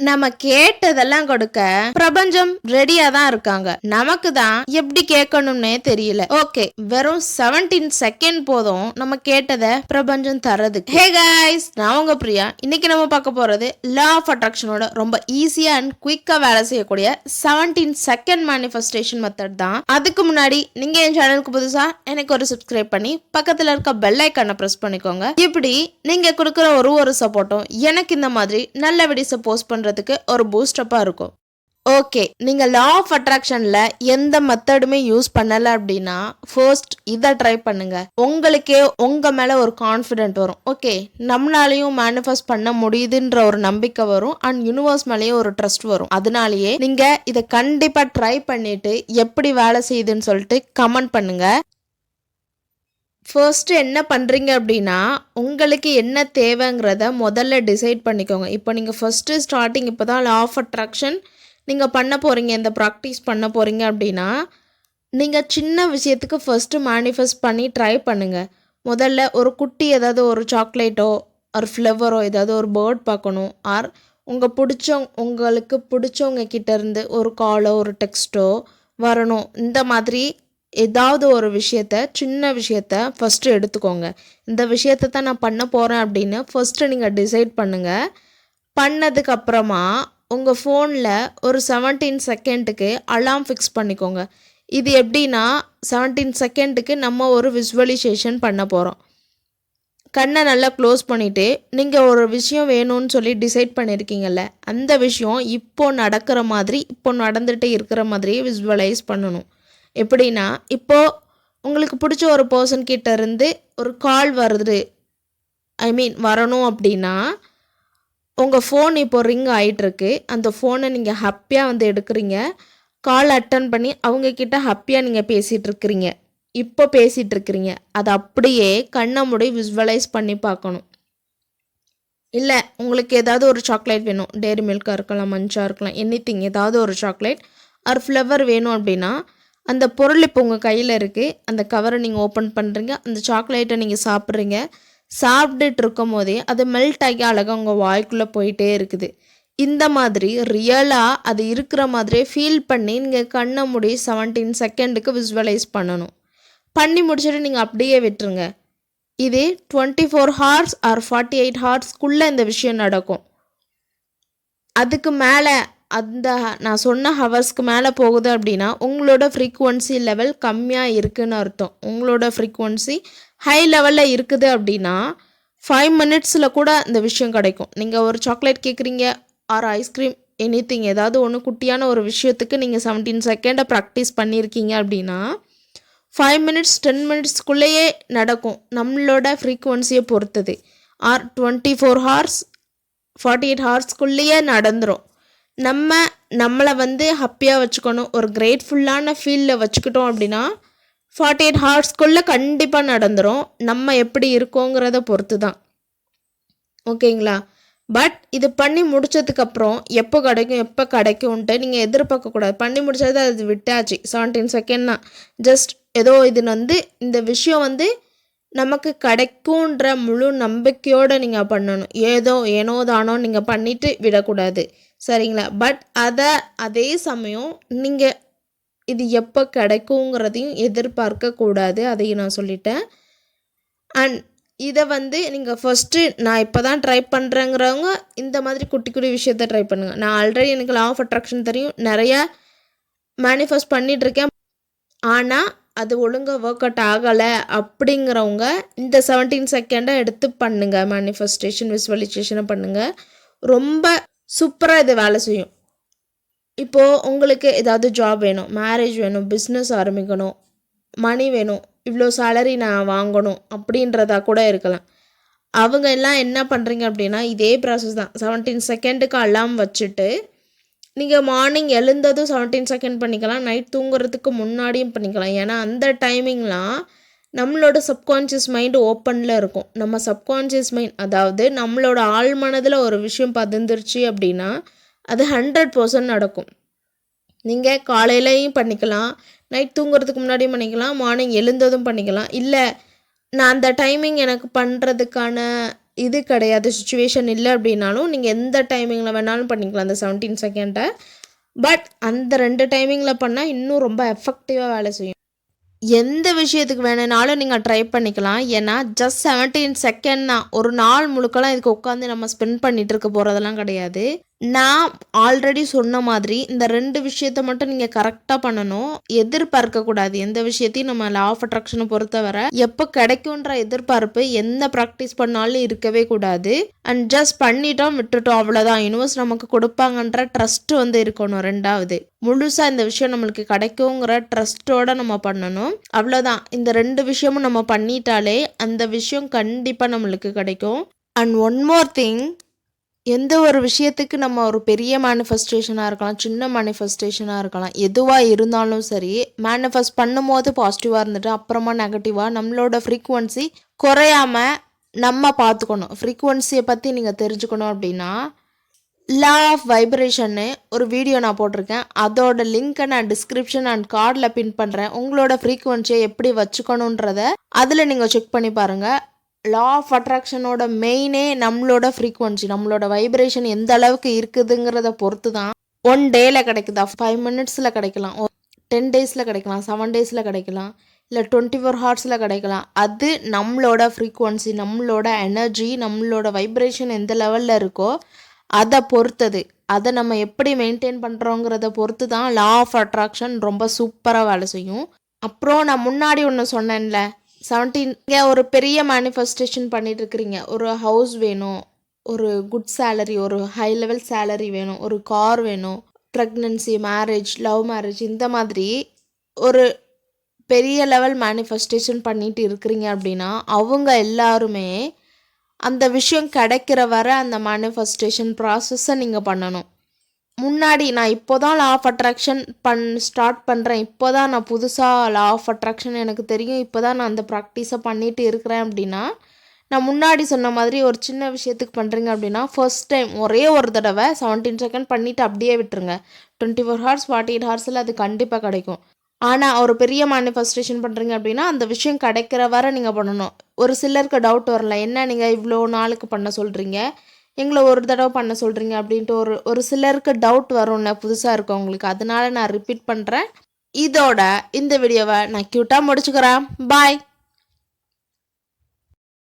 நம்ம கேட்டதெல்லாம் கொடுக்க பிரபஞ்சம் ரெடியா தான் இருக்காங்க. நமக்கு தான் எப்படி கேட்கணும்னே தெரியல. ஓகே, வெறும் 17 செகண்ட் போதும் நம்ம கேட்டதை பிரபஞ்சம் தரதுக்கு. ஹே கைஸ், நான் உங்க பிரியா. இன்னைக்கு நம்ம பார்க்க போறது லா ஆஃப் அட்ராக்ஷனோட ரொம்ப ஈஸியா அண்ட் குயிக்கா வேலை செய்யக்கூடிய 17 செகண்ட் மேனிஃபெஸ்டேஷன் மெத்தட் தான். அதுக்கு முன்னாடி நீங்க என் சேனலுக்கு புதுசா எனக்கு ஒரு சப்ஸ்கிரைப் பண்ணி பக்கத்துல இருக்க பெல் ஐக்கானை பிரஸ் பண்ணிக்கோங்க. இப்படி நீங்க கொடுக்குற ஒரு சப்போர்ட்டும் எனக்கு இந்த மாதிரி நல்ல வீடியோஸை போஸ்ட் பண்றதுக்கு ஒரு பூஸ்டப்பா இருக்கும். ஓகே, நீங்க லா ஆஃப் அட்ராக்ஷன்ல எந்த மெத்தடுமே யூஸ் பண்ணல அப்படின்னா ஃபர்ஸ்ட் இதை ட்ரை பண்ணுங்க. உங்களுக்கே உங்க மேல ஒரு கான்ஃபிடென்ட் வரும். ஓகே, நம்மளாலையும் மேனிஃபெஸ்ட் பண்ண முடியுதுன்ற ஒரு நம்பிக்கை வரும் அண்ட் யூனிவர்ஸ் மேலேயும் ஒரு ட்ரஸ்ட் வரும். அதனாலேயே நீங்க இதை கண்டிப்பா ட்ரை பண்ணிட்டு எப்படி வேலை செய்யுதுன்னு சொல்லிட்டு கமெண்ட் பண்ணுங்க. ஃபர்ஸ்ட் என்ன பண்ணுறீங்க அப்படின்னா, உங்களுக்கு என்ன தேவைங்கிறத முதல்ல டிசைட் பண்ணிக்கோங்க. இப்போ நீங்கள் ஃபர்ஸ்ட்டு ஸ்டார்டிங் இப்போ தான் லா ஆஃப் அட்ராக்ஷன் நீங்கள் பண்ண போகிறீங்க, இந்த ப்ராக்டிஸ் பண்ண போகிறீங்க அப்படின்னா, நீங்கள் சின்ன விஷயத்துக்கு ஃபர்ஸ்ட்டு மேனிஃபெஸ்ட் பண்ணி ட்ரை பண்ணுங்கள். முதல்ல ஒரு குட்டி ஏதாவது ஒரு சாக்லேட்டோ ஒரு ஃப்ளவரோ ஏதாவது ஒரு பேர்ட் பார்க்கணும். ஆர் உங்களுக்கு பிடிச்சவங்க கிட்டேருந்து ஒரு காலோ ஒரு டெக்ஸ்ட்டோ வரணும். இந்த மாதிரி ஏதாவது ஒரு சின்ன விஷயத்த ஃபஸ்ட்டு எடுத்துக்கோங்க. இந்த விஷயத்தை தான் நான் பண்ண போகிறேன் அப்படின்னு ஃபஸ்ட்டு நீங்கள் டிசைட் பண்ணுங்கள். பண்ணதுக்கப்புறமா உங்கள் ஃபோனில் ஒரு 17 செகண்டுக்கு அலாம் ஃபிக்ஸ் பண்ணிக்கோங்க. இது எப்படின்னா 17 செகண்டுக்கு நம்ம ஒரு விசுவலைசேஷன் பண்ண போகிறோம். கண்ணை நல்லா க்ளோஸ் பண்ணிவிட்டு நீங்கள் ஒரு விஷயம் வேணும்னு சொல்லி டிசைட் பண்ணியிருக்கீங்கல்ல, அந்த விஷயம் இப்போது நடக்கிற மாதிரி, இப்போ நடந்துகிட்டே இருக்கிற மாதிரியே விசுவலைஸ் பண்ணணும். எப்படின்னா, இப்போது உங்களுக்கு பிடிச்ச ஒரு பர்சன் கிட்ட இருந்து ஒரு கால் வருது, வரணும் அப்படின்னா உங்கள் ஃபோன் இப்போ ரிங் ஆகிட்டுருக்கு. அந்த ஃபோனை நீங்கள் ஹாப்பியாக எடுக்கிறீங்க. கால் அட்டன் பண்ணி அவங்கக்கிட்ட ஹாப்பியாக நீங்கள் பேசிகிட்ருக்கிறீங்க. இப்போ பேசிகிட்ருக்கிறீங்க. அதை அப்படியே கண்ணை மூடி விசுவலைஸ் பண்ணி பார்க்கணும். இல்லை, உங்களுக்கு ஏதாவது ஒரு சாக்லேட் வேணும், டேரி மில்காக இருக்கலாம், மஞ்சாக இருக்கலாம், எனிதிங், ஏதாவது ஒரு சாக்லேட் ஆர் ஃப்ளவர் வேணும் அப்படின்னா அந்த பொருள் இப்போ உங்கள் கையில் இருக்குது. அந்த கவரை நீங்கள் ஓப்பன் பண்ணுறீங்க, அந்த சாக்லேட்டை நீங்கள் சாப்பிட்றீங்க. சாப்பிட்டுட்டு இருக்கும் போதே அது மெல்ட் ஆகி அழகாக உங்கள் வாய்க்குள்ளே போயிட்டே இருக்குது. இந்த மாதிரி ரியலாக அது இருக்கிற மாதிரியே ஃபீல் பண்ணி நீங்கள் கண்ணை மூடி 17 செகண்டுக்கு விசுவலைஸ் பண்ணணும். பண்ணி முடிச்சுட்டு நீங்கள் அப்படியே விட்டுருங்க. இது 24 ஹார்ஸ் ஆர் 48 ஹார்ஸ்க்குள்ளே இந்த விஷயம் நடக்கும். அதுக்கு மேலே நான் சொன்ன ஹவர்ஸ்க்கு மேலே போகுது அப்படின்னா உங்களோட ஃப்ரீக்குவன்சி லெவல் கம்மியாக இருக்குதுன்னு அர்த்தம். உங்களோட ஃப்ரீக்குவன்சி ஹை லெவலில் இருக்குது அப்படின்னா 5 மினிட்ஸில் கூட இந்த விஷயம் கிடைக்கும். நீங்கள் ஒரு சாக்லேட் கேட்குறீங்க ஆர் ஐஸ்கிரீம், எனிதிங், ஏதாவது ஒன்று குட்டியான ஒரு விஷயத்துக்கு நீங்கள் 17 செகண்டை ப்ராக்டிஸ் பண்ணியிருக்கீங்க அப்படின்னா 5 மினிட்ஸ் 10 மினிட்ஸ்க்குள்ளேயே நடக்கும். நம்மளோட ஃப்ரீக்குவன்சியை பொறுத்தது. ஆர் 24 ஹார்ஸ் 48 ஹார்ஸ்க்குள்ளேயே நடந்துடும். நம்மளை ஹாப்பியாக வச்சுக்கணும், ஒரு கிரேட்ஃபுல்லான ஃபீலில் வச்சுக்கிட்டோம் அப்படின்னா 48 ஹார்ஸ்க்குள்ளே கண்டிப்பாக நடந்துடும். நம்ம எப்படி இருக்கோங்கிறத பொறுத்து தான். ஓகேங்களா? பட் இது பண்ணி முடித்ததுக்கப்புறம் எப்போ கிடைக்கும்ன்ட்டு நீங்கள் எதிர்பார்க்கக்கூடாது. பண்ணி முடிச்சது அது விட்டாச்சு, 17 செகண்ட் தான். ஜஸ்ட் ஏதோ இது இந்த விஷயம் நமக்கு கிடைக்குன்ற முழு நம்பிக்கையோடு நீங்கள் பண்ணணும். ஏனோ தானோ நீங்கள் பண்ணிவிட்டு விடக்கூடாது, சரிங்களா? பட் அதே சமயம் நீங்கள் இது எப்போ கிடைக்குங்கிறதையும் எதிர்பார்க்கக்கூடாது. அதையும் நான் சொல்லிட்டேன். அண்ட் இதை நீங்கள் ஃபஸ்ட்டு நான் இப்போ தான் ட்ரை பண்ணுறேங்கிறவங்க இந்த மாதிரி குட்டி குட்டி விஷயத்த ட்ரை பண்ணுங்கள். நான் ஆல்ரெடி எனக்கு லா ஆஃப் அட்ராக்ஷன் தெரியும், நிறையா மேனிஃபெஸ்ட் பண்ணிகிட்ருக்கேன். ஆனால் அது ஒழுங்காக ஒர்க் அவுட் ஆகலை அப்படிங்கிறவங்க இந்த 17 செகண்டை எடுத்து பண்ணுங்கள். மேனிஃபெஸ்டேஷன் விசுவலைசேஷனை பண்ணுங்கள். ரொம்ப சூப்பராக இது வேலை செய்யும். இப்போது உங்களுக்கு ஏதாவது ஜாப் வேணும், மேரேஜ் வேணும், பிஸ்னஸ் ஆரம்பிக்கணும், மணி வேணும், இவ்வளோ சேலரி நான் வாங்கணும் அப்படின்றதா கூட இருக்கலாம். அவங்க எல்லாம் என்ன பண்ணுறீங்க அப்படின்னா இதே ப்ராசஸ் தான். 17 செகண்டுக்கு அலாம் வச்சுட்டு நீங்கள் மார்னிங் எழுந்ததும் 17 செகண்ட் பண்ணிக்கலாம், நைட் தூங்குறதுக்கு முன்னாடியும் பண்ணிக்கலாம். ஏன்னா அந்த டைமிங்லாம் நம்மளோட சப்கான்ஷியஸ் மைண்டு ஓப்பனில் இருக்கும். நம்ம சப்கான்ஷியஸ் மைண்ட், அதாவது நம்மளோட ஆழ் மனதில் ஒரு விஷயம் பதிந்துருச்சு அப்படின்னா அது 100% நடக்கும். நீங்கள் காலையிலையும் பண்ணிக்கலாம், நைட் தூங்குறதுக்கு முன்னாடியும் பண்ணிக்கலாம், மார்னிங் எழுந்ததும் பண்ணிக்கலாம். இல்லை நான் அந்த டைமிங் எனக்கு பண்ணுறதுக்கான இது கிடையாது, சுச்சுவேஷன் இல்லை அப்படின்னாலும் நீங்கள் எந்த டைமிங்கில் வேணாலும் பண்ணிக்கலாம் அந்த 17 செகண்டை. பட் அந்த 2 டைமிங்கில் பண்ணால் இன்னும் ரொம்ப எஃபெக்டிவாக வேலை செய்யும். எந்த விஷயத்துக்கு வேணுனாலும் நீங்கள் ட்ரை பண்ணிக்கலாம். ஏன்னா ஜஸ்ட் 17 செகண்ட் தான். ஒரு நாள் முழுக்கலாம் இதுக்கு உட்காந்து நம்ம ஸ்பெண்ட் பண்ணிட்டு இருக்க போகிறதெல்லாம் கிடையாது. நான் ஆல்ரெடி சொன்ன மாதிரி இந்த 2 விஷயத்த மட்டும் நீங்கள் கரெக்டாக பண்ணணும். எதிர்பார்க்கக்கூடாது எந்த விஷயத்தையும். நம்ம லா ஆஃப் அட்ராக்ஷனை பொறுத்தவரை எப்போ கிடைக்குன்ற எதிர்பார்ப்பு எந்த ப்ராக்டிஸ் பண்ணாலும் இருக்கவே கூடாது. அண்ட் ஜஸ்ட் பண்ணிட்டோம் விட்டுட்டோம் அவ்வளோதான். யூனிவர்ஸ் நமக்கு கொடுப்பாங்கன்ற ட்ரஸ்ட் இருக்கணும். 2வது முழுசாக இந்த விஷயம் நம்மளுக்கு கிடைக்குங்கிற ட்ரஸ்ட்டோட நம்ம பண்ணணும். அவ்வளோதான். இந்த 2 விஷயமும் நம்ம பண்ணிட்டாலே அந்த விஷயம் கண்டிப்பாக நம்மளுக்கு கிடைக்கும். அண்ட் ஒன் மோர் திங், எந்த ஒரு விஷயத்துக்கு நம்ம ஒரு பெரிய மேனிஃபெஸ்டேஷனாக இருக்கலாம், சின்ன மேனிஃபெஸ்டேஷனாக இருக்கலாம், எதுவாக இருந்தாலும் சரி, மேனிஃபெஸ்ட் பண்ணும்போது பாசிட்டிவாக இருந்துட்டு அப்புறமா நெகட்டிவாக நம்மளோட ஃப்ரீக்குவன்சி குறையாமல் நம்ம பார்த்துக்கணும். ஃப்ரீக்குவன்சியை பற்றி நீங்கள் தெரிஞ்சுக்கணும் அப்படின்னா லா ஆஃப் வைப்ரேஷன்னு ஒரு வீடியோ நான் போட்டிருக்கேன். அதோட லிங்க்கை நான் டிஸ்கிரிப்ஷன் அண்ட் கார்டில் பின் பண்ணுறேன். உங்களோட ஃப்ரீக்குவன்சியை எப்படி வச்சுக்கணுன்றத அதில் நீங்கள் செக் பண்ணி பாருங்கள். லா ஆஃப் அட்ராக்ஷனோட மெயினே நம்மளோட ஃப்ரீக்குவன்சி, நம்மளோட வைப்ரேஷன் எந்த அளவுக்கு இருக்குதுங்கிறத பொறுத்து தான். 1 டேயில் கிடைக்குதா, 5 மினிட்ஸில் கிடைக்கலாம், 10 டேஸில் கிடைக்கலாம், 7 டேஸில் கிடைக்கலாம், இல்லை 24 ஹார்ஸில் கிடைக்கலாம். அது நம்மளோட ஃப்ரீக்குவன்சி, நம்மளோட எனர்ஜி, நம்மளோட வைப்ரேஷன் எந்த லெவலில் இருக்கோ அதை பொறுத்தது. அதை நம்ம எப்படி மெயின்டைன் பண்ணுறோங்கிறத பொறுத்து தான் லா ஆஃப் அட்ராக்ஷன் ரொம்ப சூப்பராக வேலை செய்யும். அப்புறம் நான் முன்னாடி ஒன்று சொன்னேன்ல, 17 ஒரு பெரிய மேனிஃபெஸ்டேஷன் பண்ணிட்டு இருக்கிறீங்க. ஒரு ஹவுஸ் வேணும், ஒரு குட் சேலரி, ஒரு ஹை லெவல் சேலரி வேணும், ஒரு கார் வேணும், ப்ரெக்னன்சி, மேரேஜ், லவ் மேரேஜ், இந்த மாதிரி ஒரு பெரிய லெவல் மேனிஃபெஸ்டேஷன் பண்ணிட்டு இருக்கிறீங்க அப்படின்னா அவங்க எல்லாருமே அந்த விஷயம் கிடைக்கிற வரை அந்த மேனிஃபெஸ்டேஷன் ப்ராசஸை நீங்கள் பண்ணணும். முன்னாடி நான் இப்போ தான் லா ஆஃப் அட்ராக்ஷன் ஸ்டார்ட் பண்ணுறேன், இப்போ தான் நான் புதுசாக லா ஆஃப் அட்ராக்ஷன் எனக்கு தெரியும், இப்போ தான் நான் அந்த ப்ராக்டிஸை பண்ணிட்டு இருக்கிறேன் அப்படின்னா, நான் முன்னாடி சொன்ன மாதிரி ஒரு சின்ன விஷயத்துக்கு பண்ணுறீங்க அப்படின்னா ஃபர்ஸ்ட் டைம் ஒரே ஒரு தடவை 17 செகண்ட் பண்ணிவிட்டு அப்படியே விட்டுருங்க. 24 ஹார்ஸ் 48 ஹார்ஸில் அது கண்டிப்பாக கிடைக்கும். ஆனால் ஒரு பெரிய மேனிஃபெஸ்டேஷன் பண்ணுறீங்க அப்படின்னா அந்த விஷயம் கிடைக்கிற வரை நீங்கள் பண்ணணும். ஒரு சிலருக்கு டவுட் வரல, என்ன நீங்கள் இவ்வளோ நாளுக்கு பண்ண சொல்கிறீங்க, எங்களை ஒரு தடவை பண்ண சொல்கிறீங்க அப்படின்ட்டு ஒரு சிலருக்கு டவுட் வரும்ல புதுசாக இருக்கவங்களுக்கு. அதனால நான் ரிப்பீட் பண்ணுறேன். இதோட இந்த வீடியோவை நான் க்யூட்டாக முடிச்சுக்கிறேன். பாய்.